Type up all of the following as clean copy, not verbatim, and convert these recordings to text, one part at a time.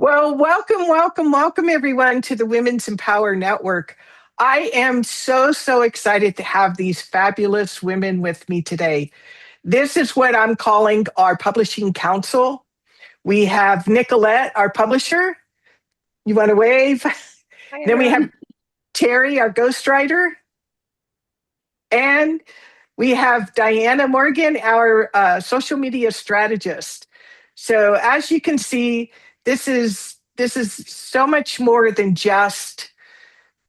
Well, welcome, everyone to the Women's Empower Network. I am so excited to have these fabulous women with me today. This is what I'm calling our publishing council. We have Nicolette, our publisher. You want to wave? Hi, Then we have everyone. Terry, our ghostwriter. And we have Diana Morgan, our social media strategist. So as you can see, this is so much more than just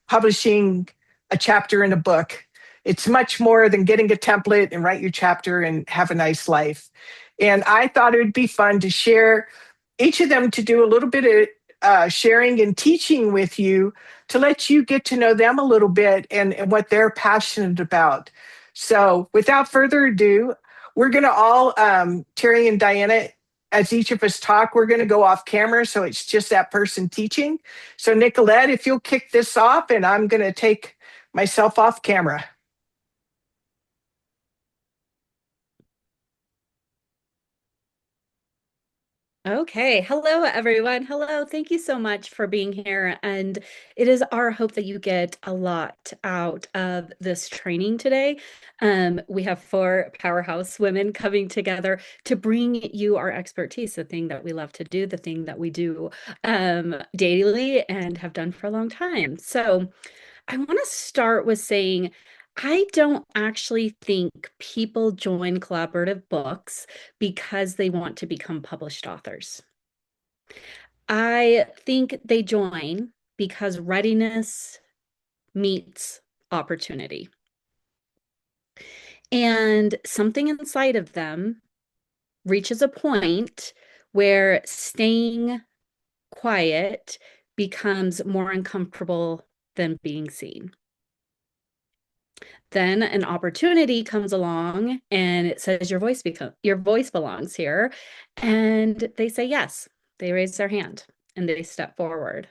publishing a chapter in a book. It's much more than getting a template and write your chapter and have a nice life. And I thought it would be fun to share each of them to do a little bit of sharing and teaching with you to let you get to know them a little bit and what they're passionate about. So without further ado, we're going to all, Terry and Diana, as each of us talk, we're going to go off camera. So it's just that person teaching. So Nicolette, if you'll kick this off, and I'm going to take myself off camera. Okay. Hello, everyone. Hello. Thank you so much for being here. And it is our hope that you get a lot out of this training today. We have four powerhouse women coming together to bring you our expertise, the thing that we love to do, the thing that we do daily and have done for a long time. So I want to start with saying, I don't actually think people join collaborative books because they want to become published authors. I think they join because readiness meets opportunity. And something inside of them reaches a point where staying quiet becomes more uncomfortable than being seen. Then an opportunity comes along and it says your voice belongs here, and they say yes. They raise their hand and they step forward.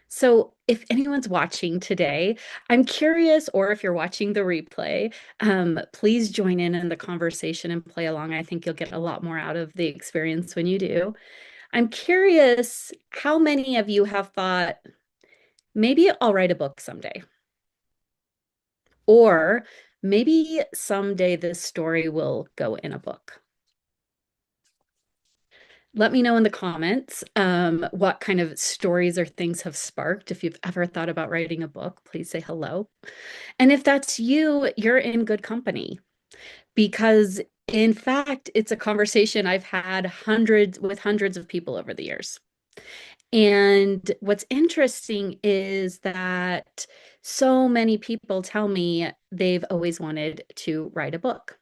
So if anyone's watching today, I'm curious, or if you're watching the replay, please join in the conversation and play along. I think you'll get a lot more out of the experience when you do. I'm curious how many of you have thought, maybe I'll write a book someday. Or maybe someday this story will go in a book. Let me know in the comments what kind of stories or things have sparked. If you've ever thought about writing a book, please say hello. And if that's you, you're in good company because, in fact, it's a conversation I've had hundreds of people over the years. And what's interesting is that so many people tell me they've always wanted to write a book,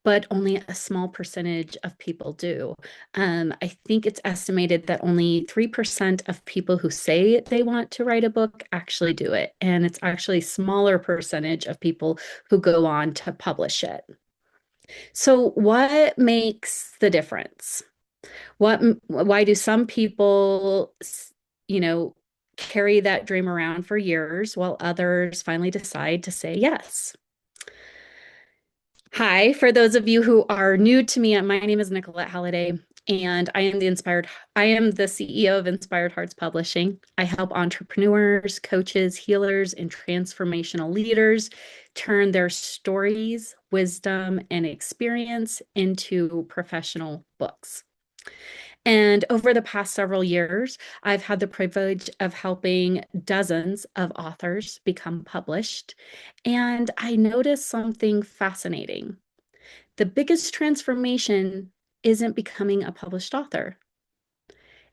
but only a small percentage of people do. I think it's estimated that only 3% of people who say they want to write a book actually do it. And it's actually a smaller percentage of people who go on to publish it. So, what makes the difference? Why do some people, you know, carry that dream around for years while others finally decide to say yes? Hi, for those of you who are new to me, my name is Nicolette Halliday, and I am the CEO of Inspired Hearts Publishing. I help entrepreneurs, coaches, healers, and transformational leaders turn their stories, wisdom, and experience into professional books. And over the past several years, I've had the privilege of helping dozens of authors become published. And I noticed something fascinating. The biggest transformation isn't becoming a published author,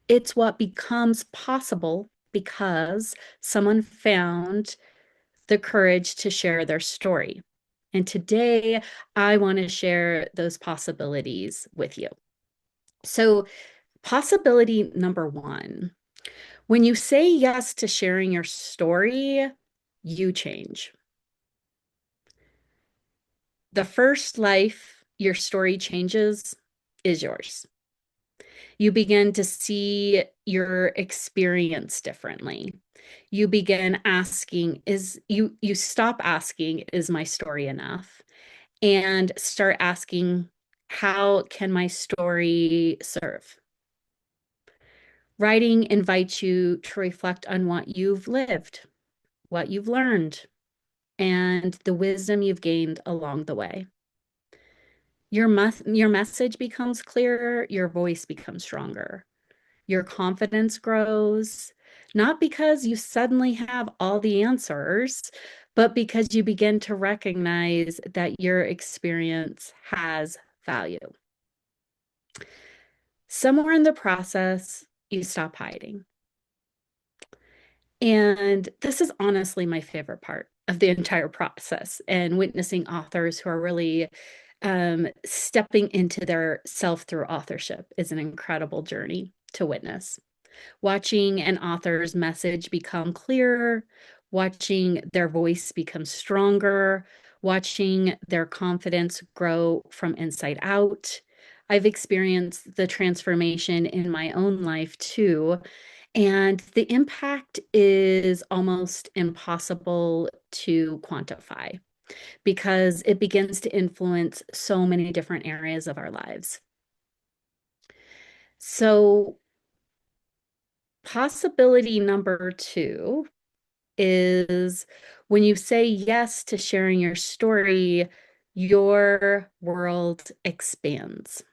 it's what becomes possible because someone found the courage to share their story. And today, I want to share those possibilities with you. So, possibility number one, when you say yes to sharing your story, you change. The first life your story changes is yours. You begin to see your experience differently. You begin asking, you stop asking, is my story enough? And start asking, how can my story serve? Writing invites you to reflect on what you've lived, what you've learned, and the wisdom you've gained along the way. Your message becomes clearer, your voice becomes stronger, your confidence grows, not because you suddenly have all the answers, but because you begin to recognize that your experience has value. Somewhere in the process, you stop hiding. And this is honestly my favorite part of the entire process, and witnessing authors who are really stepping into their self through authorship is an incredible journey to witness. Watching an author's message become clearer, watching their voice become stronger, watching their confidence grow from inside out. I've experienced the transformation in my own life too. And the impact is almost impossible to quantify because it begins to influence so many different areas of our lives. So, possibility number 2 is when you say yes to sharing your story, your world expands.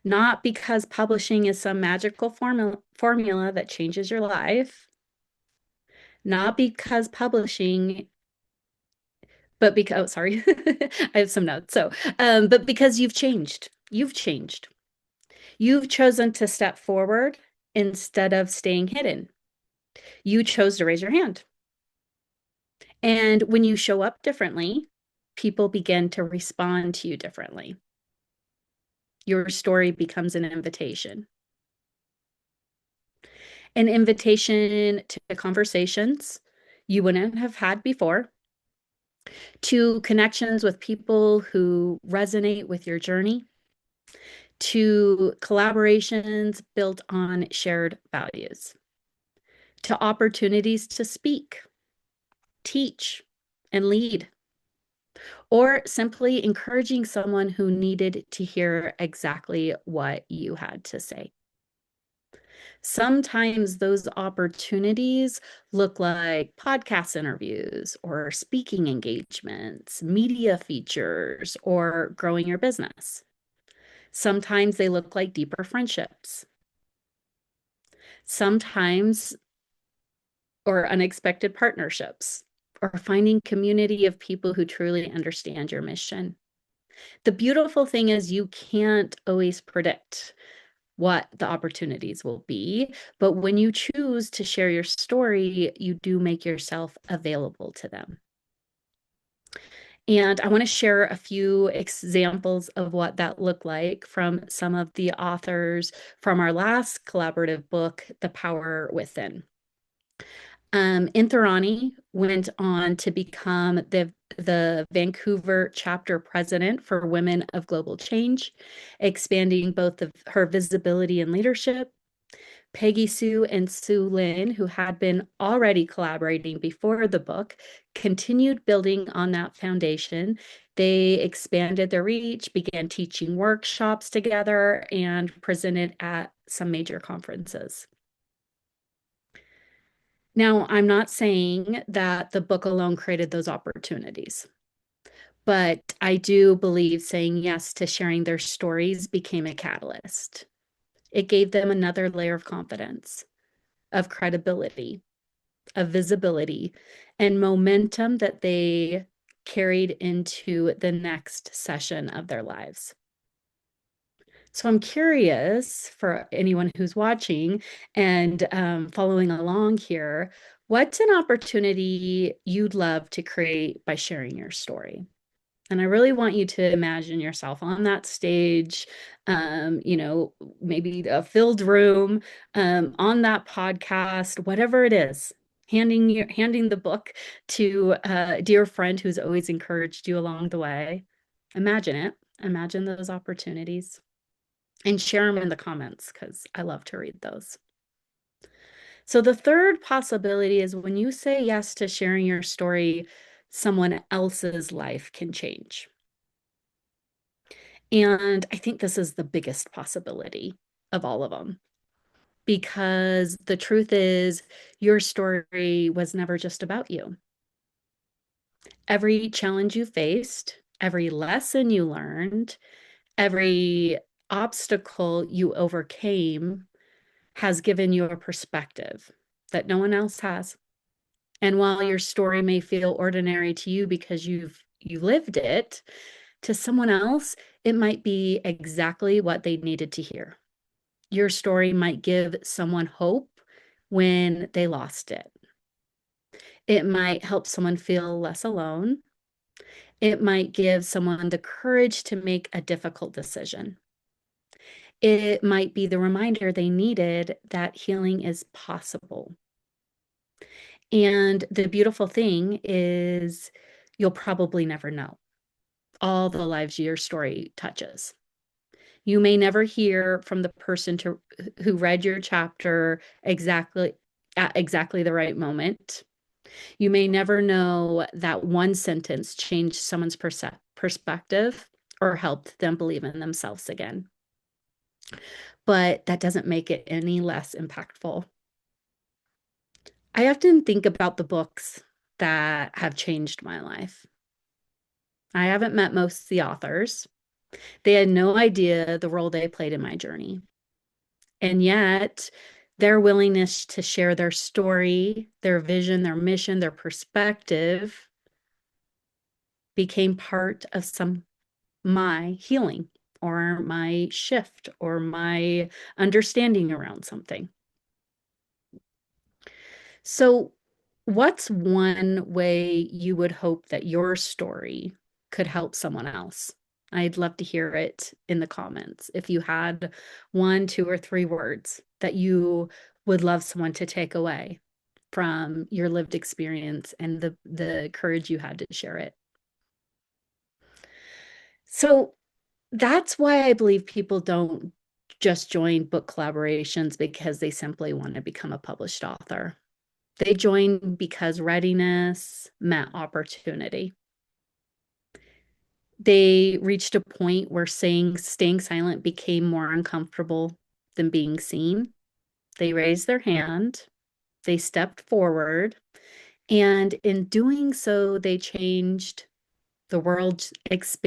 Not because publishing is some magical formula that changes your life, not because publishing, but because, oh, sorry, I have some notes. But because you've changed. You've changed. You've chosen to step forward instead of staying hidden. You chose to raise your hand. And when you show up differently, people begin to respond to you differently. Your story becomes an invitation to conversations you wouldn't have had before, to connections with people who resonate with your journey, to collaborations built on shared values, to opportunities to speak, teach, and lead, or simply encouraging someone who needed to hear exactly what you had to say. Sometimes those opportunities look like podcast interviews or speaking engagements, media features, or growing your business. Sometimes they look like deeper friendships. Sometimes, or unexpected partnerships, or finding community of people who truly understand your mission. The beautiful thing is you can't always predict what the opportunities will be, but when you choose to share your story, you do make yourself available to them. And I want to share a few examples of what that looked like from some of the authors from our last collaborative book, The Power Within. Inthirani went on to become the Vancouver chapter president for Women of Global Change, expanding both her visibility and leadership. Peggy Sue and Sue Lynn, who had been already collaborating before the book, continued building on that foundation. They expanded their reach, began teaching workshops together, and presented at some major conferences. Now, I'm not saying that the book alone created those opportunities, but I do believe saying yes to sharing their stories became a catalyst. It gave them another layer of confidence, of credibility, of visibility, and momentum that they carried into the next session of their lives. So I'm curious for anyone who's watching and following along here, what's an opportunity you'd love to create by sharing your story? And I really want you to imagine yourself on that stage, maybe a filled room, on that podcast, whatever it is, handing the book to a dear friend who's always encouraged you along the way. Imagine it. Imagine those opportunities and share them in the comments because I love to read those. So the third possibility is when you say yes to sharing your story, someone else's life can change. And I think this is the biggest possibility of all of them. Because the truth is, your story was never just about you. Every challenge you faced, every lesson you learned, every obstacle you overcame has given you a perspective that no one else has. And while your story may feel ordinary to you because you lived it, to someone else, it might be exactly what they needed to hear. Your story might give someone hope when they lost it. It might help someone feel less alone. It might give someone the courage to make a difficult decision. It might be the reminder they needed that healing is possible. And the beautiful thing is, you'll probably never know all the lives your story touches. You may never hear from the person who read your chapter exactly at exactly the right moment. You may never know that one sentence changed someone's perspective or helped them believe in themselves again. But that doesn't make it any less impactful. I often think about the books that have changed my life. I haven't met most of the authors. They had no idea the role they played in my journey. And yet, their willingness to share their story, their vision, their mission, their perspective became part of my healing or my shift or my understanding around something. So, what's one way you would hope that your story could help someone else? I'd love to hear it in the comments. If you had 1, 2, or 3 words that you would love someone to take away from your lived experience and the courage you had to share it. So that's why I believe people don't just join book collaborations because they simply want to become a published author. They join because readiness met opportunity. They reached a point where staying silent became more uncomfortable than being seen. They raised their hand, they stepped forward, and in doing so, they changed the world,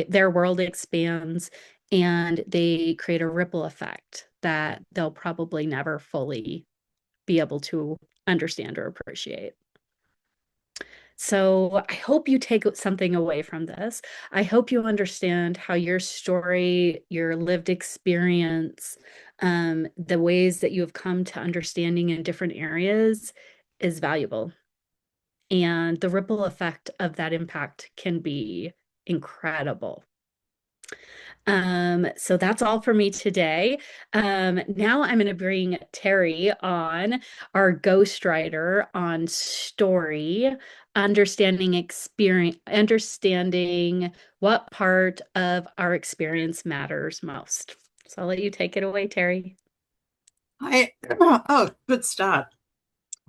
their world expands, and they create a ripple effect that they'll probably never fully be able to understand or appreciate. So I hope you take something away from this. I hope you understand how your story, your lived experience, the ways that you have come to understanding in different areas is valuable. And the ripple effect of that impact can be incredible. So that's all for me today. Now I'm going to bring Terry on, our ghostwriter on story, understanding what part of our experience matters most. So I'll let you take it away, Terry. Hi. Oh, good start.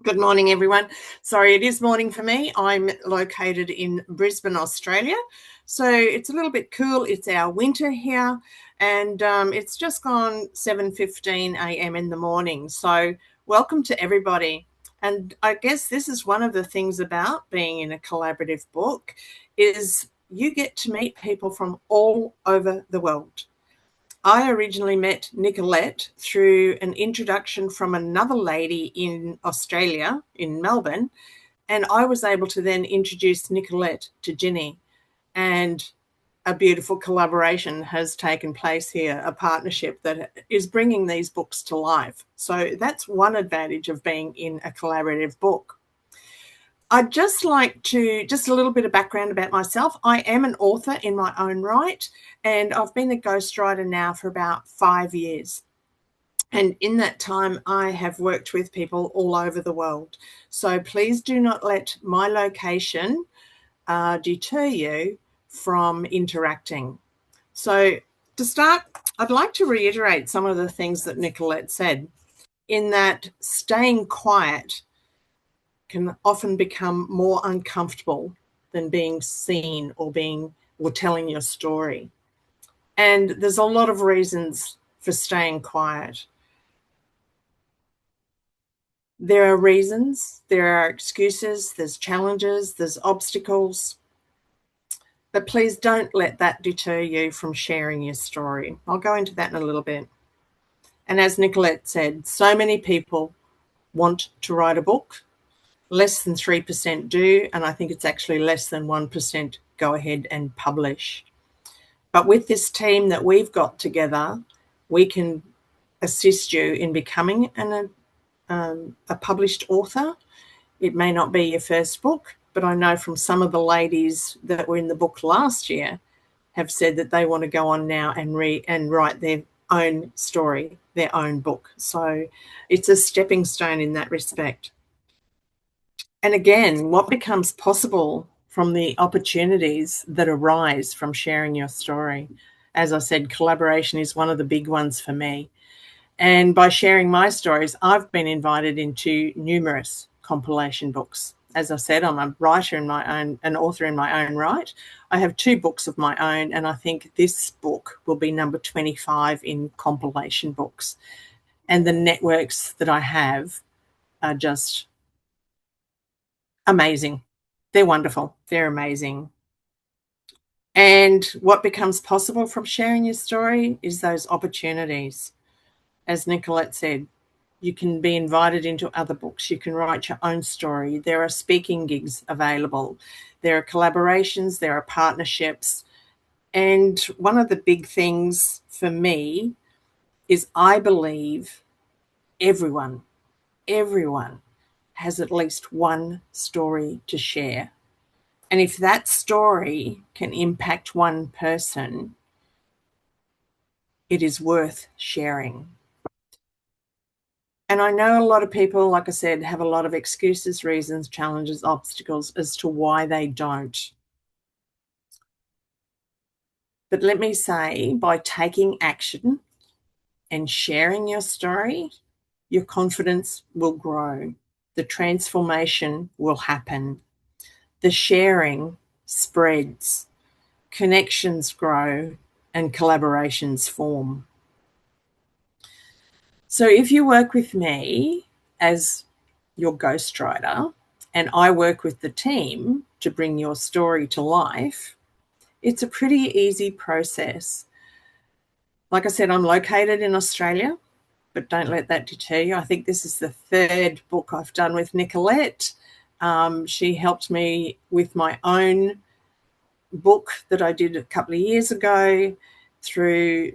Good morning, everyone. Sorry, it is morning for me. I'm located in Brisbane, Australia. So it's a little bit cool. It's our winter here, and it's just gone 7:15 a.m. in the morning. So welcome to everybody. And I guess this is one of the things about being in a collaborative book is you get to meet people from all over the world. I originally met Nicolette through an introduction from another lady in Australia, in Melbourne, and I was able to then introduce Nicolette to Ginny, and a beautiful collaboration has taken place here, a partnership that is bringing these books to life. So that's one advantage of being in a collaborative book. I'd just like to, just a little bit of background about myself. I am an author in my own right, and I've been a ghostwriter now for about 5 years. And in that time, I have worked with people all over the world. So please do not let my location deter you from interacting. So to start, I'd like to reiterate some of the things that Nicolette said, in that staying quiet can often become more uncomfortable than being seen or telling your story. And there's a lot of reasons for staying quiet. There are reasons, there are excuses, there's challenges, there's obstacles, but please don't let that deter you from sharing your story. I'll go into that in a little bit. And as Nicolette said, so many people want to write a book. Less than 3% do, and I think it's actually less than 1% go ahead and publish. But with this team that we've got together, we can assist you in becoming a published author. It may not be your first book, but I know from some of the ladies that were in the book last year have said that they want to go on now and write their own story, their own book. So it's a stepping stone in that respect. And again, what becomes possible from the opportunities that arise from sharing your story? As I said, collaboration is one of the big ones for me. And by sharing my stories, I've been invited into numerous compilation books. As I said, I'm a writer in my own, an author in my own right. I have 2 books of my own, and I think this book will be number 25 in compilation books. And the networks that I have are just amazing. They're wonderful. They're amazing. And what becomes possible from sharing your story is those opportunities. As Nicolette said, you can be invited into other books. You can write your own story. There are speaking gigs available. There are collaborations. There are partnerships. And one of the big things for me is I believe everyone has at least one story to share. And if that story can impact one person, it is worth sharing. And I know a lot of people, like I said, have a lot of excuses, reasons, challenges, obstacles as to why they don't. But let me say, by taking action and sharing your story, your confidence will grow. The transformation will happen. The sharing spreads. Connections grow and collaborations form. So if you work with me as your ghostwriter and I work with the team to bring your story to life, it's a pretty easy process. Like I said, I'm located in Australia, but don't let that deter you. I think this is the 3rd book I've done with Nicolette. She helped me with my own book that I did a couple of years ago through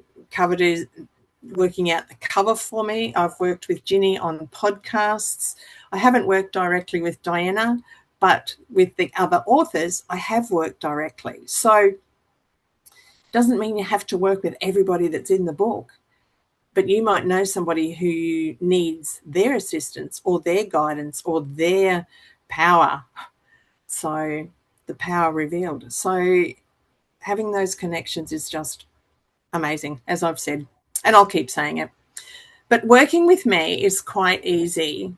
working out the cover for me. I've worked with Ginny on podcasts. I haven't worked directly with Diana, but with the other authors, I have worked directly. So it doesn't mean you have to work with everybody that's in the book, but you might know somebody who needs their assistance or their guidance or their power. So the power revealed. So having those connections is just amazing, as I've said, and I'll keep saying it. But working with me is quite easy.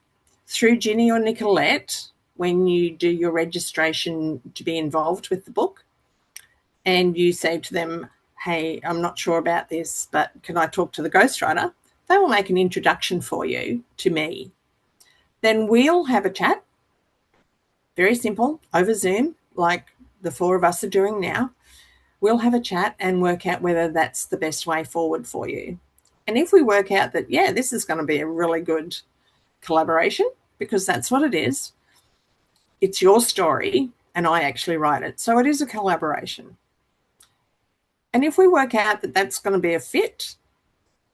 Through Ginny or Nicolette, when you do your registration to be involved with the book, and you say to them, hey, I'm not sure about this, but can I talk to the ghostwriter? They will make an introduction for you to me. Then we'll have a chat, very simple, over Zoom, like the 4 of us are doing now. We'll have a chat and work out whether that's the best way forward for you. And if we work out that, yeah, this is going to be a really good collaboration, because that's what it is, it's your story and I actually write it. So it is a collaboration. And if we work out that that's going to be a fit,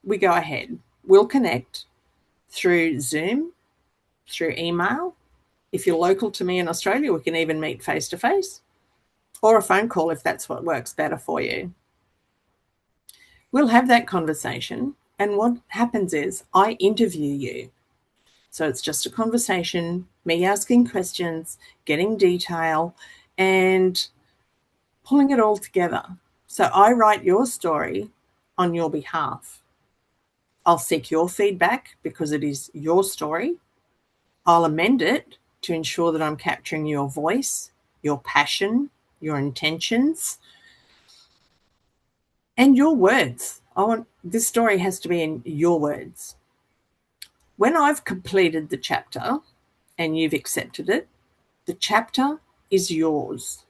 we go ahead. We'll connect through Zoom, through email. If you're local to me in Australia, we can even meet face-to-face, or a phone call if that's what works better for you. We'll have that conversation, and what happens is I interview you. So it's just a conversation, me asking questions, getting detail, and pulling it all together. So I write your story on your behalf. I'll seek your feedback because it is your story. I'll amend it to ensure that I'm capturing your voice, your passion, your intentions, and your words. This story has to be in your words. When I've completed the chapter and you've accepted it, the chapter is yours.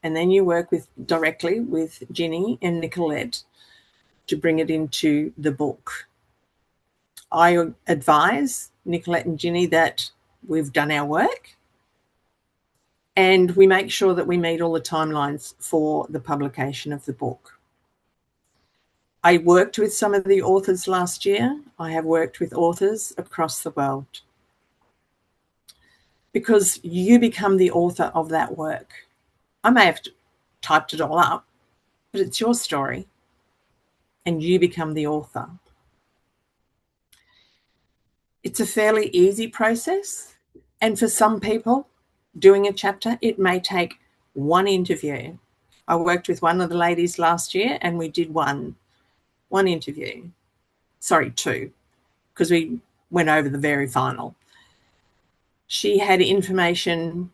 And then you work directly with Ginny and Nicolette to bring it into the book. I advise Nicolette and Ginny that we've done our work and we make sure that we meet all the timelines for the publication of the book. I worked with some of the authors last year. I have worked with authors across the world because you become the author of that work. I may have typed it all up, but it's your story and you become the author. It's a fairly easy process. And for some people, doing a chapter, it may take one interview. I worked with one of the ladies last year and we did one interview. Sorry, two, because we went over the very final. She had information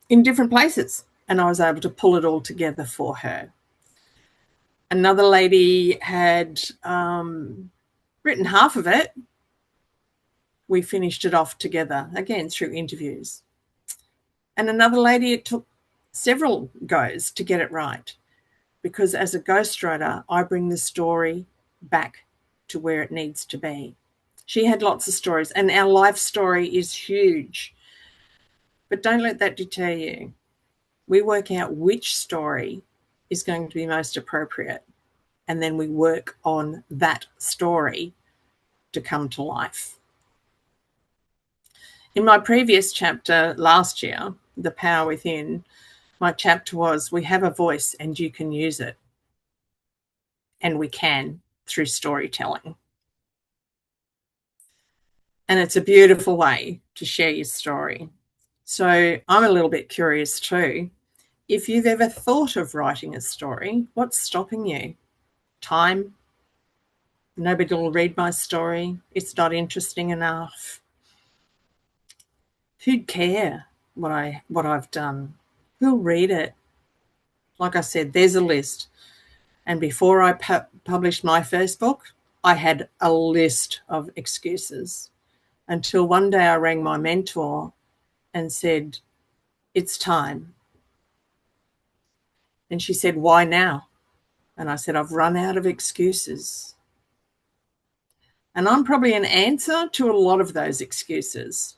in different places and I was able to pull it all together for her. Another lady had written half of it. We finished it off together, again, through interviews. And another lady, it took several goes to get it right because as a ghostwriter, I bring the story back to where it needs to be. She had lots of stories and our life story is huge. But don't let that deter you. We work out which story is going to be most appropriate and then we work on that story to come to life. In my previous chapter last year, The Power Within, my chapter was, we have a voice and you can use it. And we can through storytelling. And it's a beautiful way to share your story. So I'm a little bit curious too. If you've ever thought of writing a story, what's stopping you? Time? Nobody will read my story. It's not interesting enough. Who'd care what I've done? Who'll read it? Like I said, there's a list. And before I published my first book, I had a list of excuses until one day I rang my mentor and said, it's time. And she said, why now? And I said, I've run out of excuses. And I'm probably an answer to a lot of those excuses.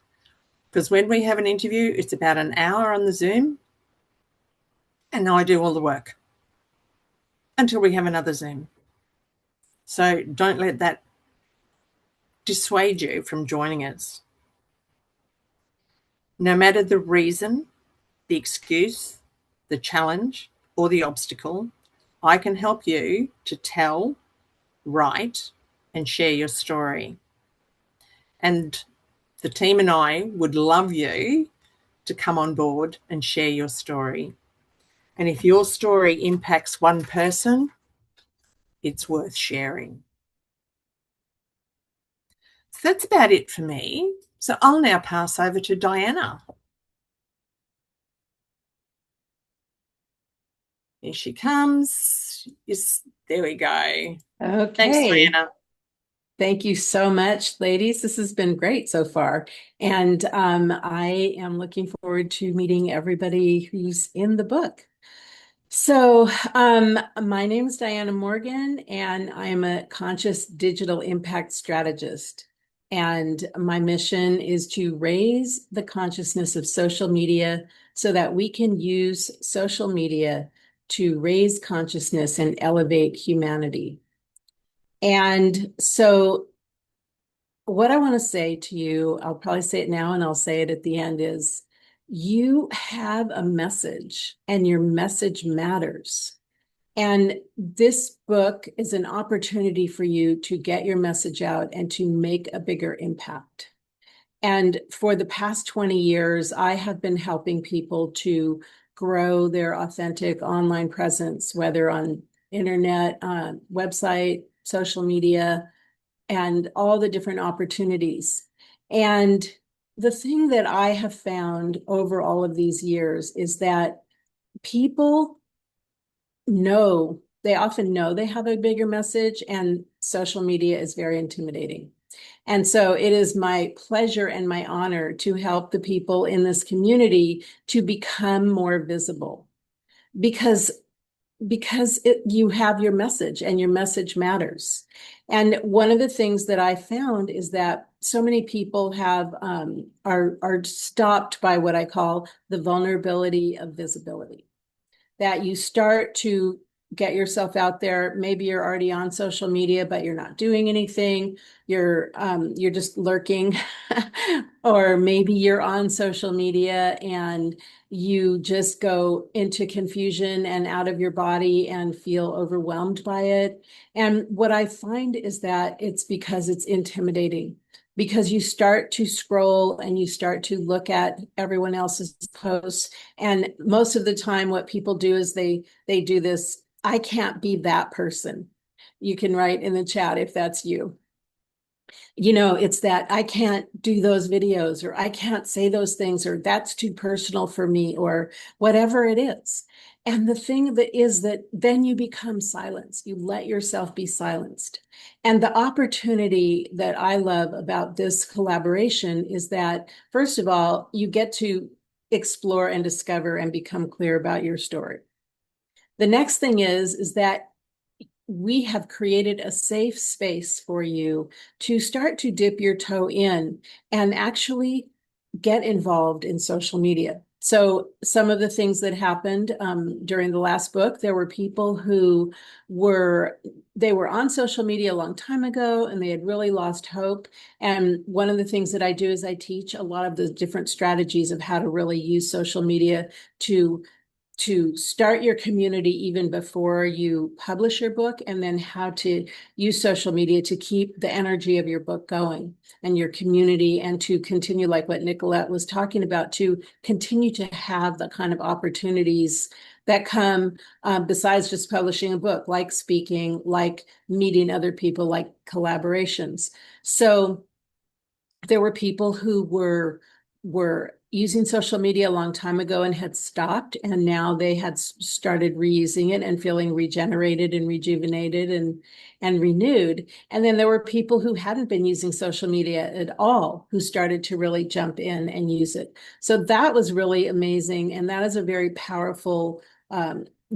Because when we have an interview, it's about an hour on the Zoom and I do all the work until we have another Zoom. So don't let that dissuade you from joining us. No matter the reason, the excuse, the challenge, or the obstacle, I can help you to tell, write, and share your story. And the team and I would love you to come on board and share your story. And if your story impacts one person, it's worth sharing. So that's about it for me. So I'll now pass over to Diana. Here she comes. Yes, there we go. Okay. Thanks, Diana. Thank you so much, ladies. This has been great so far. And I am looking forward to meeting everybody who's in the book. So my name is Diana Morgan, and I'm a conscious digital impact strategist. And my mission is to raise the consciousness of social media so that we can use social media to raise consciousness and elevate humanity. And so what I want to say to you, I'll probably say it now and I'll say it at the end, is you have a message and your message matters. And this book is an opportunity for you to get your message out and to make a bigger impact. And for the past 20 years, I have been helping people to grow their authentic online presence, whether on internet, website, social media, and all the different opportunities. And the thing that I have found over all of these years is that people they often know they have a bigger message, and social media is very intimidating. And so it is my pleasure and my honor to help the people in this community to become more visible because you have your message and your message matters. And one of the things that I found is that so many people are stopped by what I call the vulnerability of visibility. That you start to get yourself out there. Maybe you're already on social media, but you're not doing anything. You're just lurking, or maybe you're on social media and you just go into confusion and out of your body and feel overwhelmed by it. And what I find is that it's because it's intimidating. Because you start to scroll and you start to look at everyone else's posts. And most of the time, what people do is they do this, I can't be that person. You can write in the chat if that's you. It's that I can't do those videos, or I can't say those things, or that's too personal for me, or whatever it is. And the thing that is that then you become silenced. You let yourself be silenced. And the opportunity that I love about this collaboration is that, first of all, you get to explore and discover and become clear about your story. The next thing is that we have created a safe space for you to start to dip your toe in and actually get involved in social media. So some of the things that happened during the last book, there were people who were on social media a long time ago and they had really lost hope. And one of the things that I do is I teach a lot of the different strategies of how to really use social media to start your community even before you publish your book, and then how to use social media to keep the energy of your book going and your community, and to continue, like what Nicolette was talking about, to continue to have the kind of opportunities that come besides just publishing a book, like speaking, like meeting other people, like collaborations. So there were people who were using social media a long time ago and had stopped, and now they had started reusing it and feeling regenerated and rejuvenated and renewed. And then there were people who hadn't been using social media at all who started to really jump in and use it. So that was really amazing, and that is a very powerful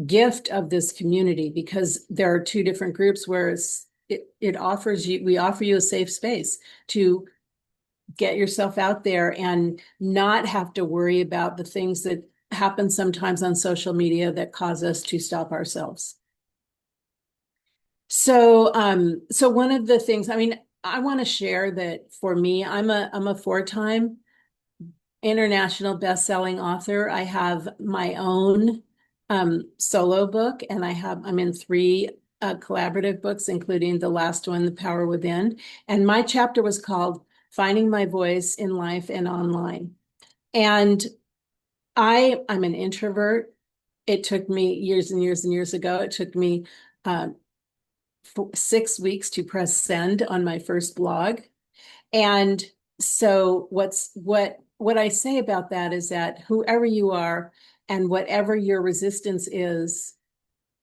gift of this community, because there are two different groups where we offer you a safe space to get yourself out there and not have to worry about the things that happen sometimes on social media that cause us to stop ourselves. So one of the things, I want to share that for me, I'm a 4-time international best-selling author. I have my own solo book, and I'm in 3 collaborative books, including the last one, The Power Within. And my chapter was called Finding My Voice in Life and Online. And I'm an introvert. It took me years and years and years ago. It took me 6 weeks to press send on my first blog. And so what I say about that is that whoever you are and whatever your resistance is,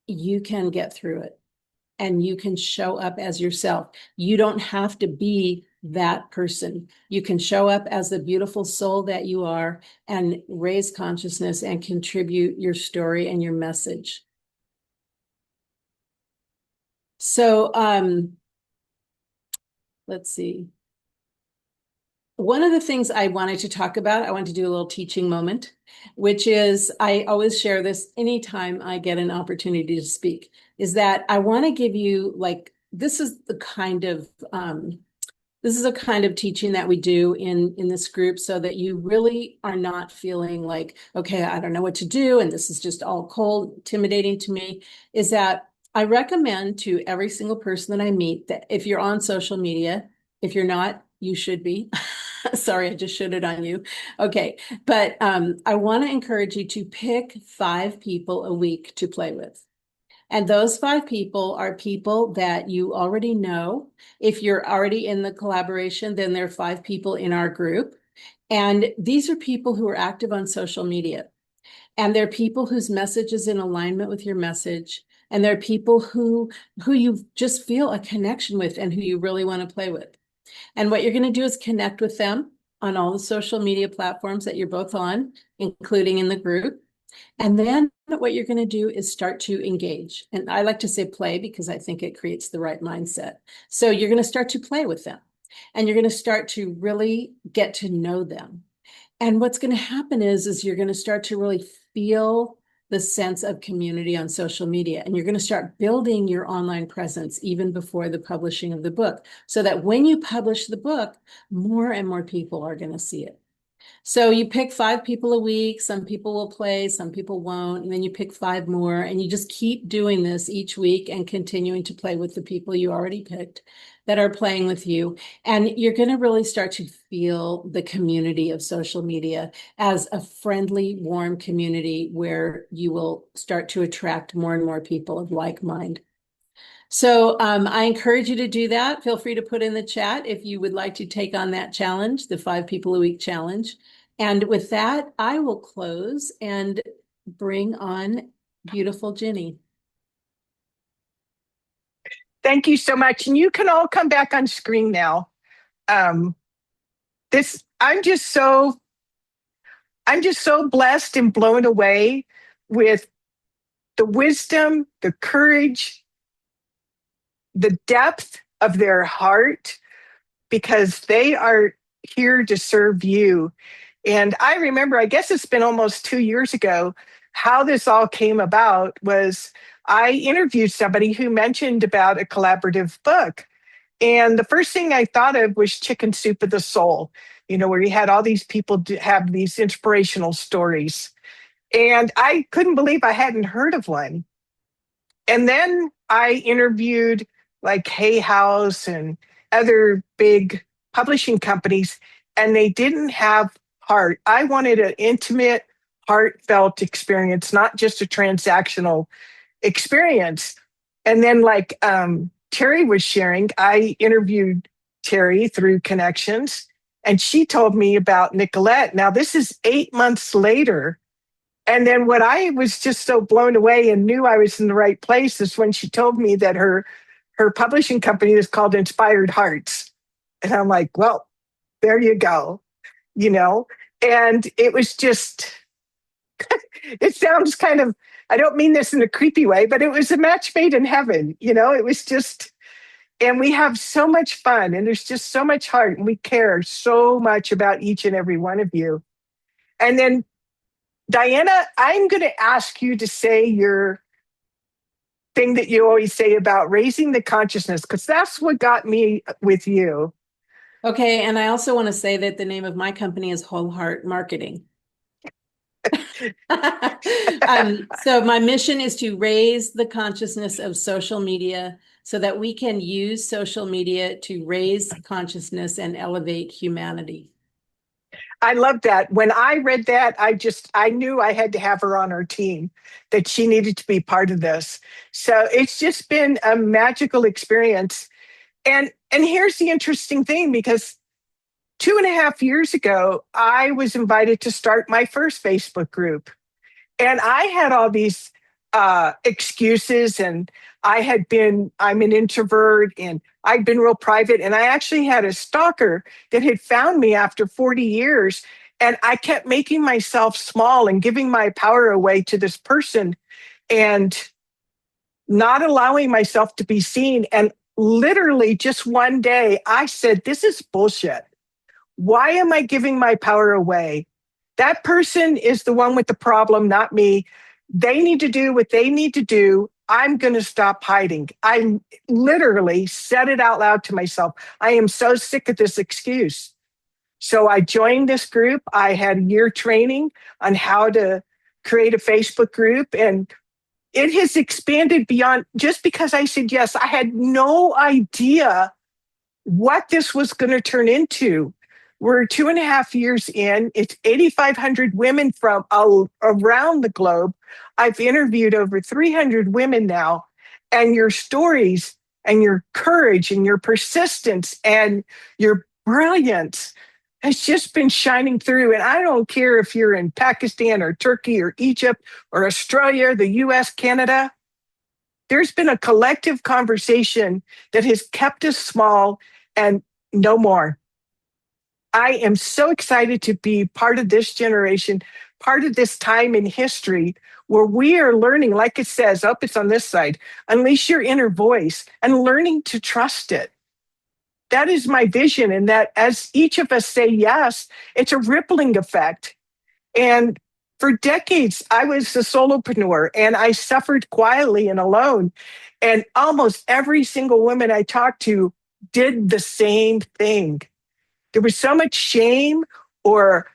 you can get through it and you can show up as yourself. You don't have to be that person. You can show up as the beautiful soul that you are and raise consciousness and contribute your story and your message. So let's see. One of the things I wanted to talk about, I want to do a little teaching moment, which is, I always share this anytime I get an opportunity to speak, is that I want to give you, this is a kind of teaching that we do in this group, so that you really are not feeling like, okay, I don't know what to do, and this is just all cold, intimidating to me, is that I recommend to every single person that I meet that if you're on social media, if you're not, you should be. Sorry, I just showed it on you. Okay, but I want to encourage you to pick 5 people a week to play with. And those 5 people are people that you already know. If you're already in the collaboration, then there are 5 people in our group. And these are people who are active on social media. And they're people whose message is in alignment with your message. And they're people who you just feel a connection with and who you really want to play with. And what you're going to do is connect with them on all the social media platforms that you're both on, including in the group. And then what you're going to do is start to engage. And I like to say play because I think it creates the right mindset. So you're going to start to play with them and you're going to start to really get to know them. And what's going to happen is you're going to start to really feel the sense of community on social media. And you're going to start building your online presence even before the publishing of the book, so that when you publish the book, more and more people are going to see it. So you pick 5 people a week. Some people will play, some people won't. And then you pick 5 more, and you just keep doing this each week and continuing to play with the people you already picked that are playing with you. And you're going to really start to feel the community of social media as a friendly, warm community where you will start to attract more and more people of like mind. So I encourage you to do that. Feel free to put in the chat if you would like to take on that challenge, the 5 people a week challenge. And with that, I will close and bring on beautiful Ginny. Thank you so much. And you can all come back on screen now. I'm just so blessed and blown away with the wisdom, the courage, the depth of their heart, because they are here to serve you. And I remember, I guess it's been almost 2 years ago, how this all came about was I interviewed somebody who mentioned about a collaborative book. And the first thing I thought of was Chicken Soup of the Soul, where you had all these people have these inspirational stories. And I couldn't believe I hadn't heard of one. And then I interviewed like Hay House and other big publishing companies, and they didn't have heart. I wanted an intimate, heartfelt experience, not just a transactional experience. And then like Terry was sharing, I interviewed Terry through Connections, and she told me about Nicolette. Now this is 8 months later. And then what I was just so blown away and knew I was in the right place is when she told me that her publishing company is called Inspired Hearts. And I'm like, well, there you go, and it was just, it sounds kind of, I don't mean this in a creepy way, but it was a match made in heaven. It was just, and we have so much fun and there's just so much heart and we care so much about each and every one of you. And then Diana, I'm going to ask you to say your thing that you always say about raising the consciousness, because that's what got me with you. Okay, and I also want to say that the name of my company is Whole Heart Marketing. So my mission is to raise the consciousness of social media so that we can use social media to raise consciousness and elevate humanity. I love that. When I read that, I knew I had to have her on our team, that she needed to be part of this. So it's just been a magical experience. And here's the interesting thing, because 2.5 years ago, I was invited to start my first Facebook group. And I had all these excuses, and I'm an introvert and I'd been real private. And I actually had a stalker that had found me after 40 years. And I kept making myself small and giving my power away to this person and not allowing myself to be seen. And literally just one day I said, this is bullshit. Why am I giving my power away? That person is the one with the problem, not me. They need to do what they need to do. I'm going to stop hiding. I literally said it out loud to myself. I am so sick of this excuse. So I joined this group. I had a year training on how to create a Facebook group, and it has expanded beyond just because I said yes. I had no idea what this was going to turn into. We're 2.5 years in. It's 8,500 women from around the globe. I've interviewed over 300 women now, and your stories and your courage and your persistence and your brilliance has just been shining through. And I don't care if you're in Pakistan or Turkey or Egypt or Australia, the US, Canada. There's been a collective conversation that has kept us small and no more. I am so excited to be part of this generation, part of this time in history where we are learning, like it says, it's on this side, unleash your inner voice and learning to trust it. That is my vision. And that as each of us say yes, it's a rippling effect. And for decades, I was a solopreneur and I suffered quietly and alone. And almost every single woman I talked to did the same thing. There was so much shame or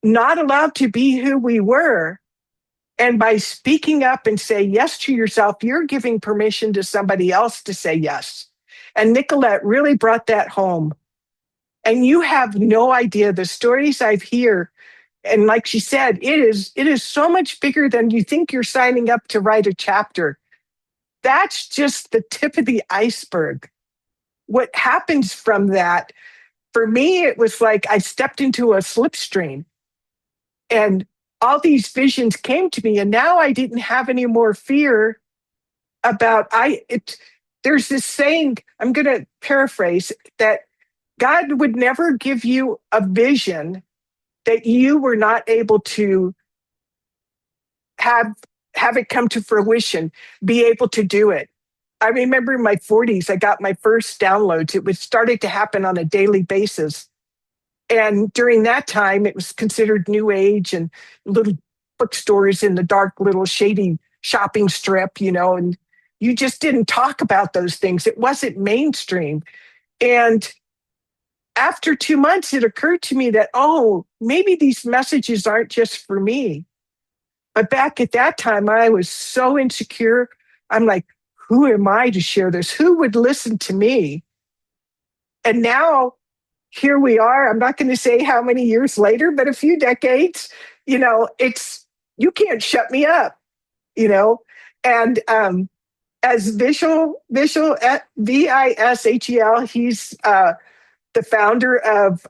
not allowed to be who we were. And by speaking up and say yes to yourself, you're giving permission to somebody else to say yes. And Nicolette really brought that home. And you have no idea the stories I've heard. And like she said, it is so much bigger than you think you're signing up to write a chapter. That's just the tip of the iceberg. What happens from that, for me, it was like I stepped into a slipstream and all these visions came to me. And now I didn't have any more fear about there's this saying, I'm going to paraphrase, that God would never give you a vision that you were not able to have it come to fruition, be able to do it. I remember in my 40s, I got my first downloads. It was started to happen on a daily basis. And during that time, it was considered new age and little bookstores in the dark, little shady shopping strip, and you just didn't talk about those things. It wasn't mainstream. And after 2 months, it occurred to me that, maybe these messages aren't just for me. But back at that time, I was so insecure. I'm like, who am I to share this? Who would listen to me? And now here we are. I'm not going to say how many years later, but a few decades, you can't shut me up, and as Vishal Vishel, he's the founder of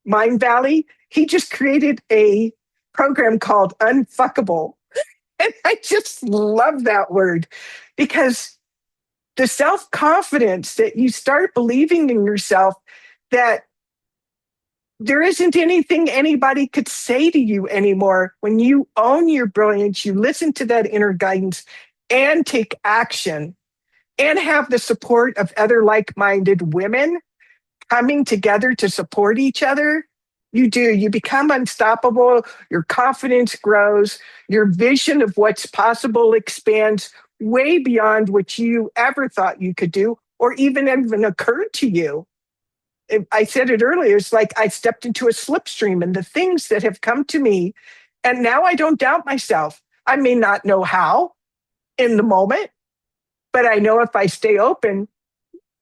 Mind Valley. He just created a program called Unfuckable. And I just love that word because the self-confidence that you start believing in yourself, that there isn't anything anybody could say to you anymore. When you own your brilliance, you listen to that inner guidance and take action and have the support of other like-minded women coming together to support each other. You become unstoppable. Your confidence grows. Your vision of what's possible expands way beyond what you ever thought you could do or even occurred to you. I said it earlier, it's like I stepped into a slipstream and the things that have come to me, and now I don't doubt myself. I may not know how in the moment, but I know if I stay open,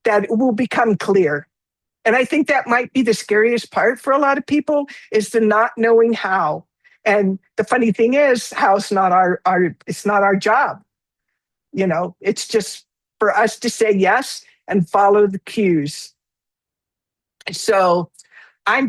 that it will become clear. And I think that might be the scariest part for a lot of people, is the not knowing how. And the funny thing is, how it's not it's not our job. It's just for us to say yes and follow the cues. So I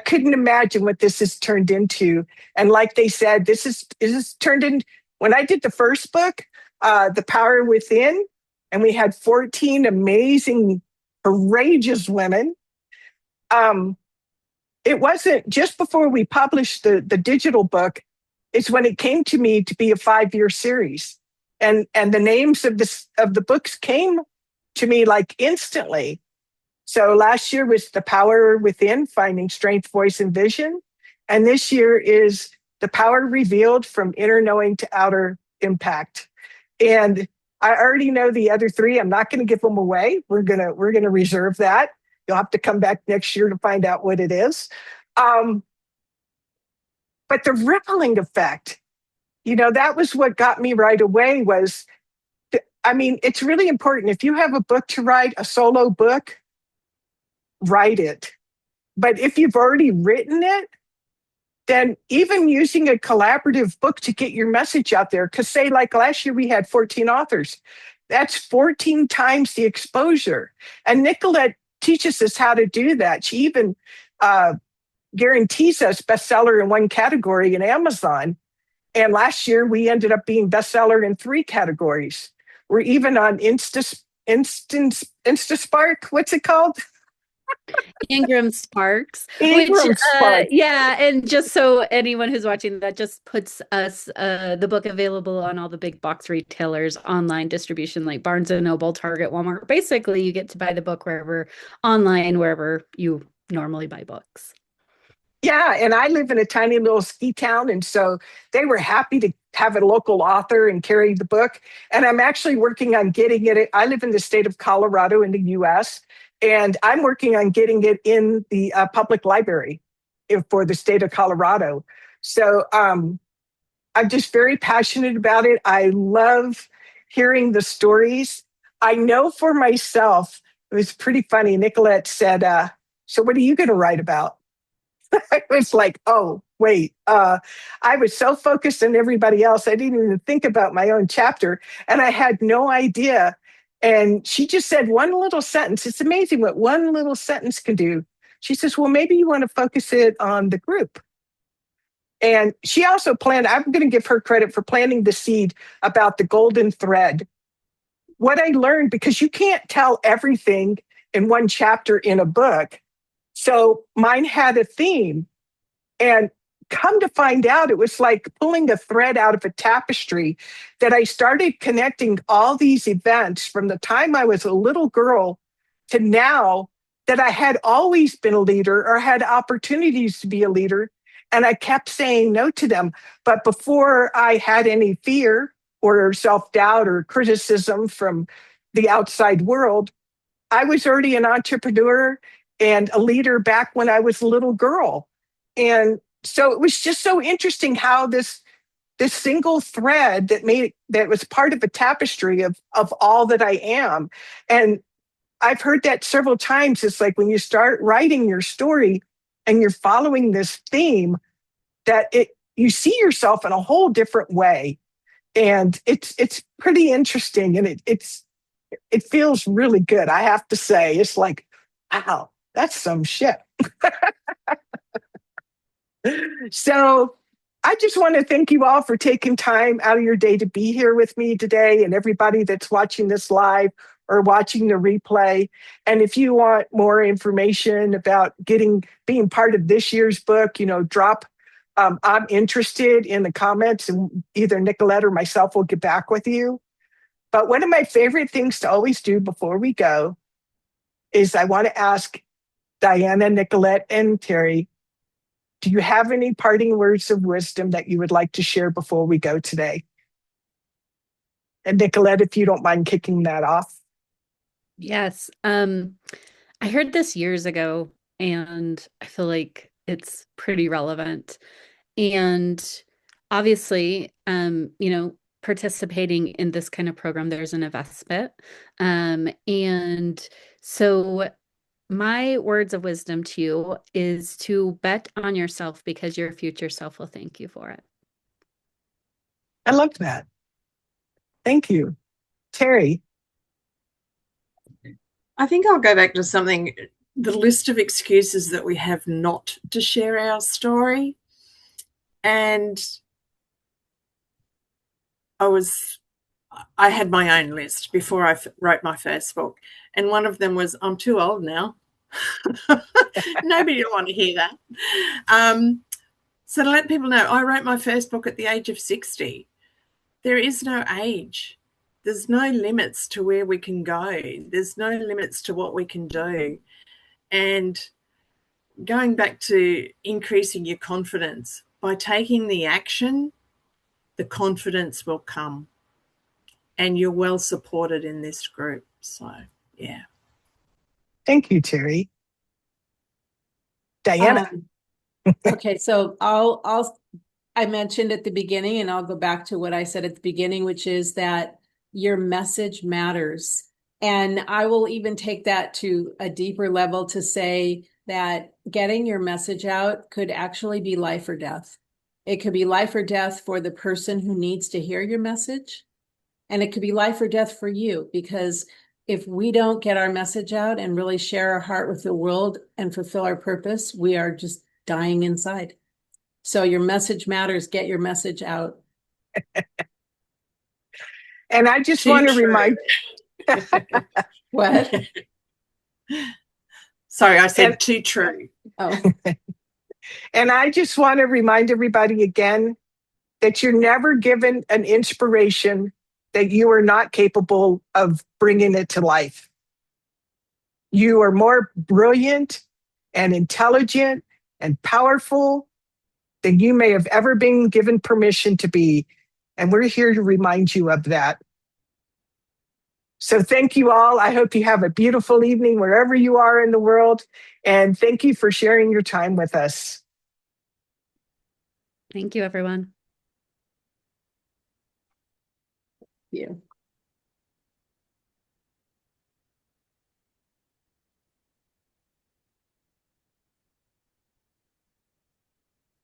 couldn't imagine what this has turned into. And like they said, this is turned in, when I did the first book, The Power Within, and we had 14 amazing, courageous women. It wasn't just before we published the digital book, it's when it came to me to be a 5-year series. And the names of the books came to me like instantly. So last year was The Power Within, Finding Strength, Voice, and Vision. And this year is The Power Revealed, From Inner Knowing to Outer Impact. And I already know the other 3. I'm not going to give them away. We're gonna reserve that. You'll have to come back next year to find out what it is. But the rippling effect, that was what got me right away. It's really important. If you have a book to write, a solo book, write it. But if you've already written it, then even using a collaborative book to get your message out there, because say like last year we had 14 authors, that's 14 times the exposure. And Nicolette teaches us how to do that. She even guarantees us bestseller in one category in Amazon. And last year we ended up being bestseller in 3 categories. We're even on InstaSpark. What's it called? Ingram Sparks, Ingram Spark. yeah, and just so anyone who's watching, that just puts us the book available on all the big box retailers, online distribution like Barnes and Noble, Target, Walmart. Basically, you get to buy the book wherever you normally buy books. Yeah, and I live in a tiny little ski town, and so they were happy to have a local author and carry the book. And I'm actually working on getting it. I live in the state of Colorado in the U.S., and I'm working on getting it in the public library for the state of Colorado. So I'm just very passionate about it. I love hearing the stories. I know for myself, it was pretty funny. Nicolette said, so what are you going to write about? I was like, oh, wait. I was so focused on everybody else, I didn't even think about my own chapter, and I had no idea. And she just said one little sentence. It's amazing what one little sentence can do. She says, well, maybe you want to focus it on the group. And she also I'm going to give her credit for planting the seed about the golden thread. What I learned, because you can't tell everything in one chapter in a book. So mine had a theme, and come to find out, it was like pulling a thread out of a tapestry, that I started connecting all these events from the time I was a little girl to now, that I had always been a leader or had opportunities to be a leader. And I kept saying no to them. But before I had any fear or self-doubt or criticism from the outside world, I was already an entrepreneur and a leader back when I was a little girl. And so it was just so interesting how this single thread that was part of a tapestry of all that I am. And I've heard that several times. It's like when you start writing your story and you're following this theme, that you see yourself in a whole different way. And it's pretty interesting, and it feels really good, I have to say. It's like, wow, that's some shit. So I just want to thank you all for taking time out of your day to be here with me today, and everybody that's watching this live or watching the replay. And if you want more information about being part of this year's book, drop I'm interested in the comments, and either Nicolette or myself will get back with you. But one of my favorite things to always do before we go is I want to ask Diana, Nicolette, and Terry, do you have any parting words of wisdom that you would like to share before we go today? And Nicolette, if you don't mind kicking that off. Yes. I heard this years ago, and I feel like it's pretty relevant. And obviously, participating in this kind of program, there's an investment. And so my words of wisdom to you is to bet on yourself, because your future self will thank you for it. I love that. Thank you. Terry. I think I'll go back to something, the list of excuses that we have not to share our story. And I had my own list before I wrote my first book. And one of them was, I'm too old now. Nobody will want to hear that. So to let people know, I wrote my first book at the age of 60. There is no age. There's no limits to where we can go. There's no limits to what we can do. And going back to increasing your confidence, by taking the action, the confidence will come. And you're well supported in this group. So, yeah. Thank you, Terry. Diana. Okay, so I mentioned at the beginning, and I'll go back to what I said at the beginning, which is that your message matters. And I will even take that to a deeper level to say that getting your message out could actually be life or death. It could be life or death for the person who needs to hear your message. And it could be life or death for you, because if we don't get our message out and really share our heart with the world and fulfill our purpose, we are just dying inside. So your message matters. Get your message out. And I just want to remind What? Sorry, I said And- too true. Oh, And I just want to remind everybody again that you're never given an inspiration that you are not capable of bringing it to life. You are more brilliant and intelligent and powerful than you may have ever been given permission to be. And we're here to remind you of that. So thank you all. I hope you have a beautiful evening wherever you are in the world. And thank you for sharing your time with us. Thank you, everyone. you.